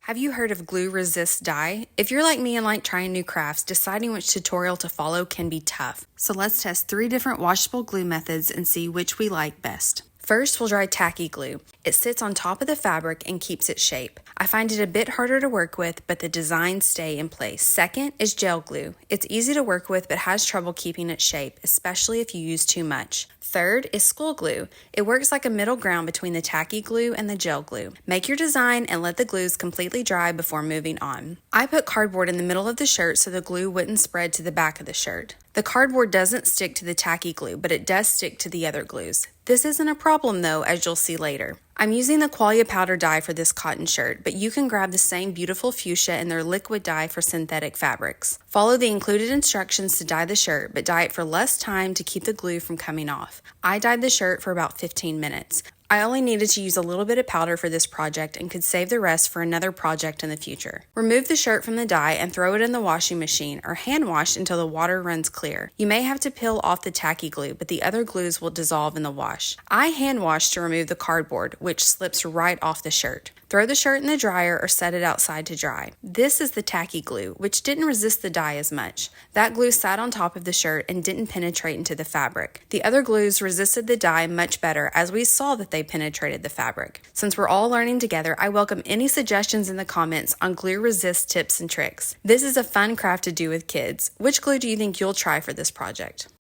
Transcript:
Have you heard of glue resist dye? If you're like me and like trying new crafts, deciding which tutorial to follow can be tough. So let's test 3 different washable glue methods and see which we like best. First, we'll dry tacky glue. It sits on top of the fabric and keeps its shape. I find it a bit harder to work with, but the designs stay in place. Second is gel glue. It's easy to work with, but has trouble keeping its shape, especially if you use too much. Third is school glue. It works like a middle ground between the tacky glue and the gel glue. Make your design and let the glues completely dry before moving on. I put cardboard in the middle of the shirt so the glue wouldn't spread to the back of the shirt. The cardboard doesn't stick to the tacky glue, but it does stick to the other glues. This isn't a problem though, as you'll see later. I'm using the Qualia powder dye for this cotton shirt, but you can grab the same beautiful fuchsia and their liquid dye for synthetic fabrics. Follow the included instructions to dye the shirt, but dye it for less time to keep the glue from coming off. I dyed the shirt for about 15 minutes. I only needed to use a little bit of powder for this project and could save the rest for another project in the future. Remove the shirt from the dye and throw it in the washing machine or hand wash until the water runs clear. You may have to peel off the tacky glue, but the other glues will dissolve in the wash. I hand wash to remove the cardboard, which slips right off the shirt. Throw the shirt in the dryer or set it outside to dry. This is the tacky glue, which didn't resist the dye as much. That glue sat on top of the shirt and didn't penetrate into the fabric. The other glues resisted the dye much better, as we saw that they penetrated the fabric. Since we're all learning together, I welcome any suggestions in the comments on glue resist tips and tricks. This is a fun craft to do with kids. Which glue do you think you'll try for this project?